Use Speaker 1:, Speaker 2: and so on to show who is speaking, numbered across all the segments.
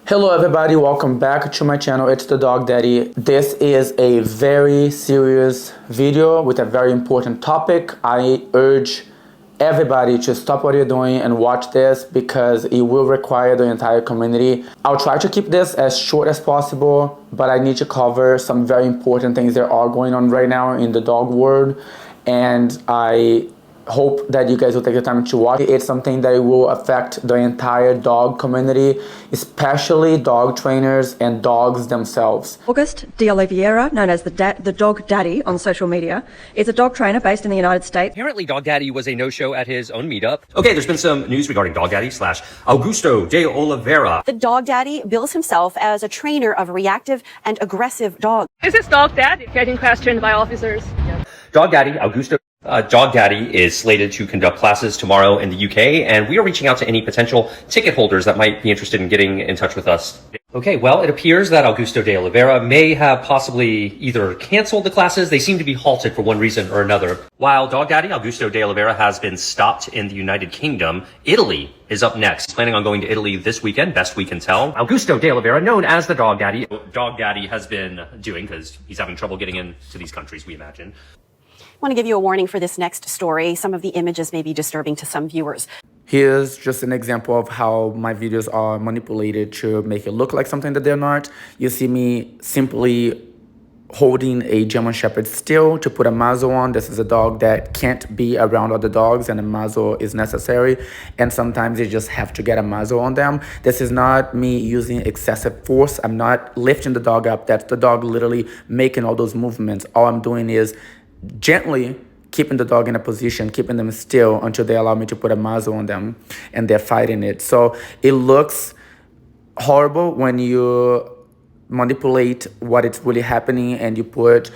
Speaker 1: Hello everybody, welcome back to my channel. It's the Dog Daddy. This is a very serious video with a very important topic. I urge everybody to stop what you're doing and watch this because it will require the entire community. I'll try to keep this as short as possible, but I need to cover some very important things that are going on right now in the dog world, and I hope that you guys will take the time to watch it. It's something that will affect the entire dog community, especially dog trainers and dogs themselves.
Speaker 2: August de Oliveira, known as the Dog Daddy on social media, is a dog trainer based in the United States.
Speaker 3: Apparently, Dog Daddy was a no-show at his own meetup. Okay, there's been some news regarding Dog Daddy / Augusto de Oliveira.
Speaker 4: The Dog Daddy bills himself as a trainer of reactive and aggressive dogs.
Speaker 5: Is this Dog Daddy getting questioned by officers?
Speaker 3: Dog Daddy, Augusto. Dog Daddy is slated to conduct classes tomorrow in the UK, and we are reaching out to any potential ticket holders that might be interested in getting in touch with us. Okay, well, it appears that Augusto de Oliveira may have possibly either canceled the classes. They seem to be halted for one reason or another. While Dog Daddy, Augusto de Oliveira, has been stopped in the United Kingdom, Italy is up next. Planning on going to Italy this weekend, best we can tell. Augusto de Oliveira, known as the Dog Daddy. Dog Daddy has been doing, because he's having trouble getting into these countries, we imagine.
Speaker 4: I want to give you a warning for this next story. Some of the images may be disturbing to some viewers.
Speaker 1: Here's just an example of how my videos are manipulated to make it look like something that they're not. You see me simply holding a German Shepherd still to put a muzzle on. This is a dog that can't be around other dogs, and a muzzle is necessary. And sometimes you just have to get a muzzle on them. This is not me using excessive force. I'm not lifting the dog up. That's the dog literally making all those movements. All I'm doing is gently keeping the dog in a position, keeping them still until they allow me to put a muzzle on them and they're fighting it. So it looks horrible when you manipulate what is really happening and you put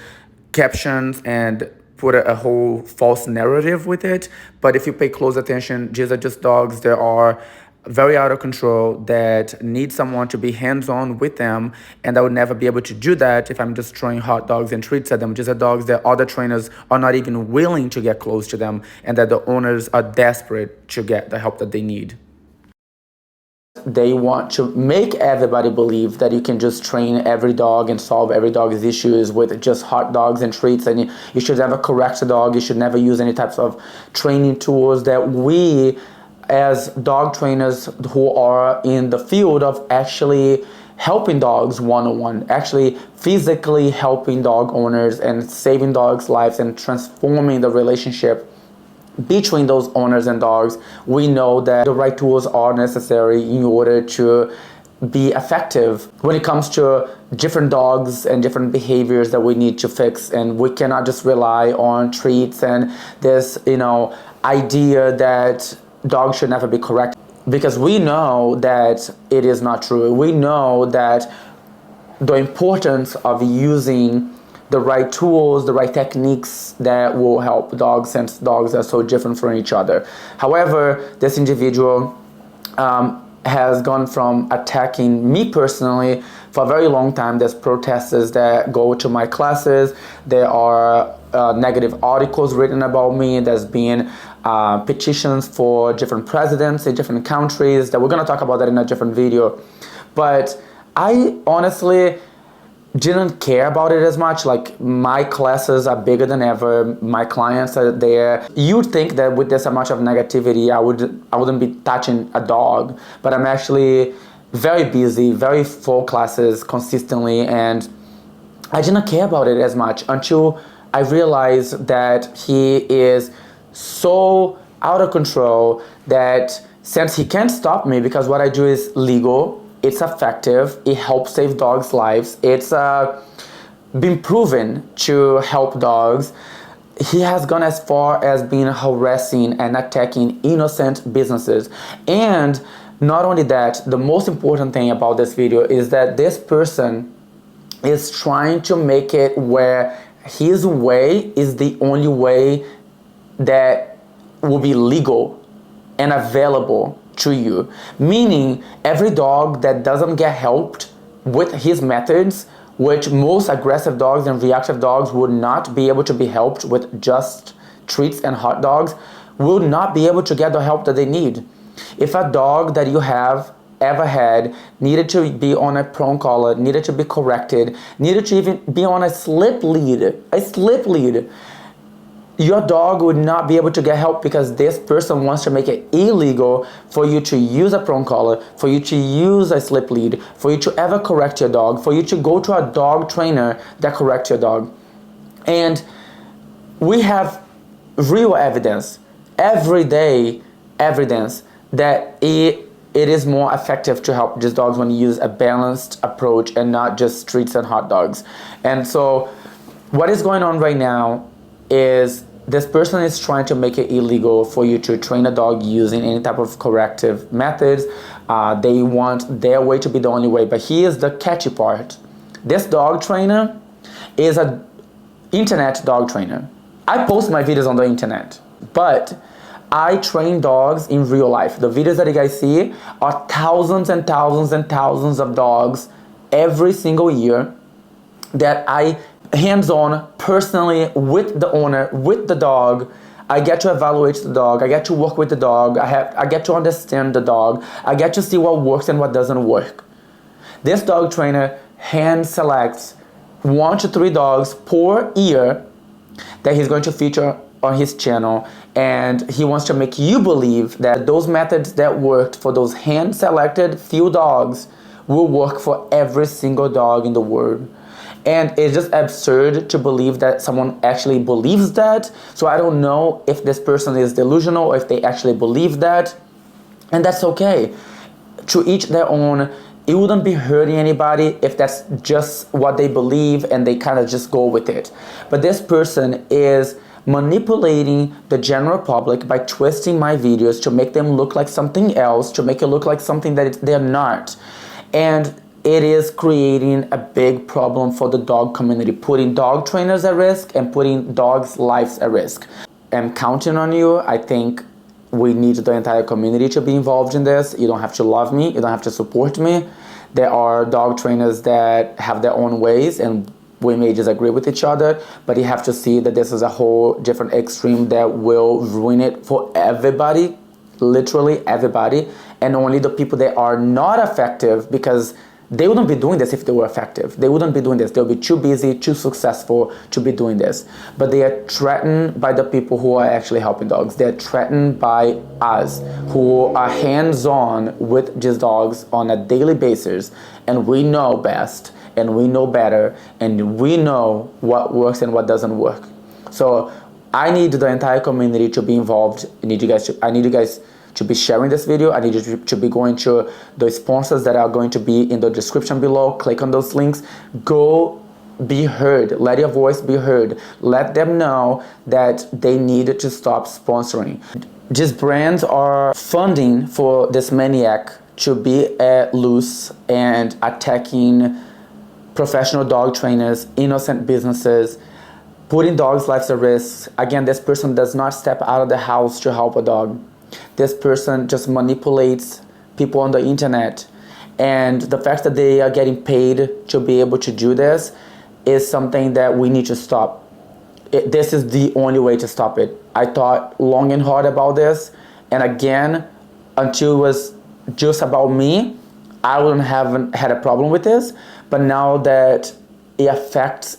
Speaker 1: captions and put a whole false narrative with it. But if you pay close attention, these are just dogs that are very out of control, that need someone to be hands-on with them, and I would never be able to do that if I'm just throwing hot dogs and treats at them. These are dogs that other trainers are not even willing to get close to them, and that the owners are desperate to get the help that they need. They want to make everybody believe that you can just train every dog and solve every dog's issues with just hot dogs and treats, and you should never correct a dog, you should never use any types of training tools that we as dog trainers who are in the field of actually helping dogs one-on-one, actually physically helping dog owners and saving dogs' lives and transforming the relationship between those owners and dogs, we know that the right tools are necessary in order to be effective when it comes to different dogs and different behaviors that we need to fix. And we cannot just rely on treats and this, idea that dogs should never be corrected, because we know that it is not true. We know that the importance of using the right tools, the right techniques that will help dogs, since dogs are so different from each other. However, this individual has gone from attacking me personally for a very long time. There's protesters that go to my classes. There are negative articles written about me. There's been petitions for different presidents in different countries that we're going to talk about that in a different video. But I honestly didn't care about it as much. Like, my classes are bigger than ever. My clients are there. You'd think that with this much of negativity, I wouldn't be touching a dog, but I'm actually very busy, very full classes consistently, and I didn't care about it as much until I realized that he is so out of control that since he can't stop me because what I do is legal, it's effective, it helps save dogs' lives, it's been proven to help dogs, he has gone as far as being harassing and attacking innocent businesses. And not only that, the most important thing about this video is that this person is trying to make it where his way is the only way that will be legal and available to you. Meaning, every dog that doesn't get helped with his methods, which most aggressive dogs and reactive dogs would not be able to be helped with just treats and hot dogs, will not be able to get the help that they need. If a dog that you have ever had, needed to be on a prong collar, needed to be corrected, needed to even be on a slip lead, your dog would not be able to get help because this person wants to make it illegal for you to use a prong collar, for you to use a slip lead, for you to ever correct your dog, for you to go to a dog trainer that corrects your dog. And we have real evidence, everyday evidence, that it is more effective to help these dogs when you use a balanced approach and not just treats and hot dogs. And so what is going on right now is this person is trying to make it illegal for you to train a dog using any type of corrective methods. They want their way to be the only way. But here's the catchy part. This dog trainer is an internet dog trainer. I post my videos on the internet, but I train dogs in real life. The videos that you guys see are thousands and thousands and thousands of dogs every single year that I hands-on, personally, with the owner, with the dog. I get to evaluate the dog. I get to work with the dog. I get to understand the dog. I get to see what works and what doesn't work. This dog trainer hand selects 1 to 3 dogs per year that he's going to feature on his channel, and he wants to make you believe that those methods that worked for those hand-selected few dogs will work for every single dog in the world. And it's just absurd to believe that someone actually believes that. So I don't know if this person is delusional or if they actually believe that. And that's okay. To each their own. It wouldn't be hurting anybody if that's just what they believe and they kind of just go with it. But this person is manipulating the general public by twisting my videos to make them look like something else, to make it look like something that they're not. And it is creating a big problem for the dog community, putting dog trainers at risk and putting dogs' lives at risk. I'm counting on you. I think we need the entire community to be involved in this. You don't have to love me. You don't have to support me. There are dog trainers that have their own ways and we may disagree with each other, but you have to see that this is a whole different extreme that will ruin it for everybody, literally everybody, and only the people that are not effective, because they wouldn't be doing this if they were effective. They wouldn't be doing this. They'll be too busy, too successful to be doing this. But they are threatened by the people who are actually helping dogs. They're threatened by us who are hands-on with these dogs on a daily basis. And we know best, and we know better, and we know what works and what doesn't work. So I need the entire community to be involved. I need you guys to be sharing this video. I need you to be going to the sponsors that are going to be in the description below. Click on those links. Go be heard. Let your voice be heard. Let them know that they need to stop sponsoring. These brands are funding for this maniac to be loose and attacking professional dog trainers, innocent businesses, putting dogs' lives at risk. Again, this person does not step out of the house to help a dog. This person just manipulates people on the internet. And the fact that they are getting paid to be able to do this is something that we need to stop. This is the only way to stop it. I thought long and hard about this. And again, until it was just about me, I wouldn't have had a problem with this. But now that it affects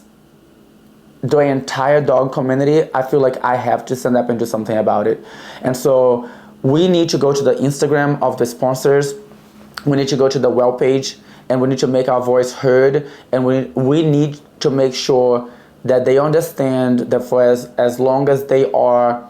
Speaker 1: the entire dog community, I feel like I have to stand up and do something about it. And so we need to go to the Instagram of the sponsors. We need to go to the web page, and we need to make our voice heard. And we need to make sure that they understand that for as long as they are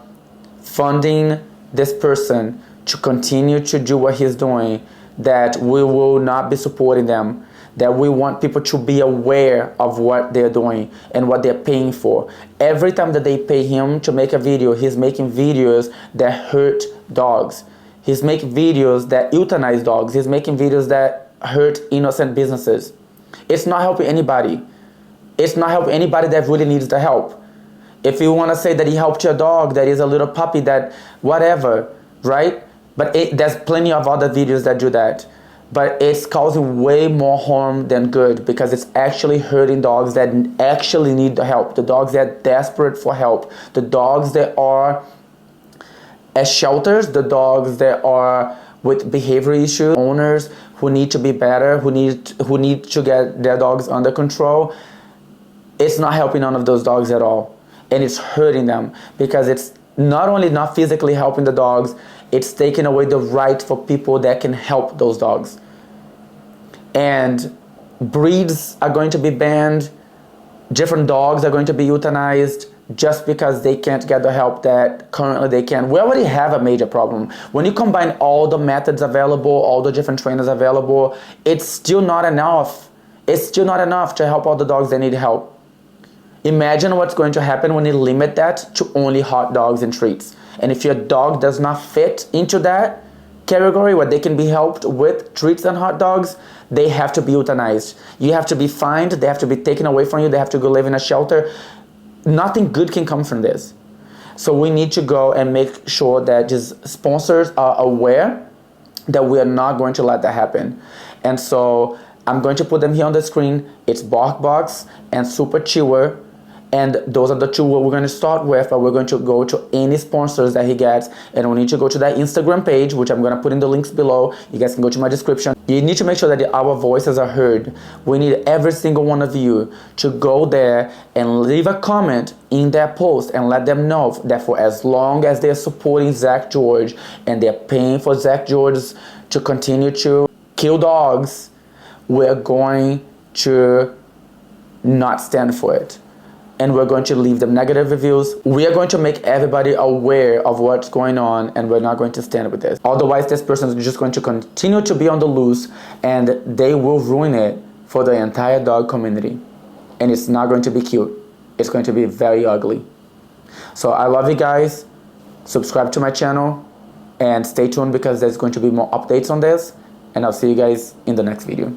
Speaker 1: funding this person to continue to do what he's doing, that we will not be supporting them. That we want people to be aware of what they're doing and what they're paying for. Every time that they pay him to make a video, he's making videos that hurt dogs. He's making videos that euthanize dogs. He's making videos that hurt innocent businesses. It's not helping anybody. It's not helping anybody that really needs the help. If you want to say that he helped your dog, that is a little puppy, that whatever, right? But there's plenty of other videos that do that. But it's causing way more harm than good, because it's actually hurting dogs that actually need the help. The dogs that are desperate for help. The dogs that are at shelters. The dogs that are with behavior issues, owners who need to be better, who need to get their dogs under control. It's not helping none of those dogs at all. And it's hurting them because it's not only not physically helping the dogs, it's taking away the right for people that can help those dogs. And breeds are going to be banned, different dogs are going to be euthanized just because they can't get the help that currently they can. We already have a major problem. When you combine all the methods available, all the different trainers available, it's still not enough. It's still not enough to help all the dogs that need help. Imagine what's going to happen when you limit that to only hot dogs and treats. And if your dog does not fit into that category where they can be helped with treats and hot dogs, they have to be euthanized. You have to be fined, they have to be taken away from you, they have to go live in a shelter. Nothing good can come from this. So we need to go and make sure that these sponsors are aware that we are not going to let that happen. And so I'm going to put them here on the screen. It's Barkbox and Superchewer. And those are the two we're going to start with, but we're going to go to any sponsors that he gets. And we need to go to that Instagram page, which I'm going to put in the links below. You guys can go to my description. You need to make sure that our voices are heard. We need every single one of you to go there and leave a comment in their post and let them know that for as long as they're supporting Zach George and they're paying for Zach George to continue to kill dogs, we're going to not stand for it. And we're going to leave them negative reviews. We are going to make everybody aware of what's going on, and we're not going to stand with this. Otherwise, this person is just going to continue to be on the loose, and they will ruin it for the entire dog community. And it's not going to be cute. It's going to be very ugly. So I love you guys. Subscribe to my channel, and stay tuned because there's going to be more updates on this. And I'll see you guys in the next video.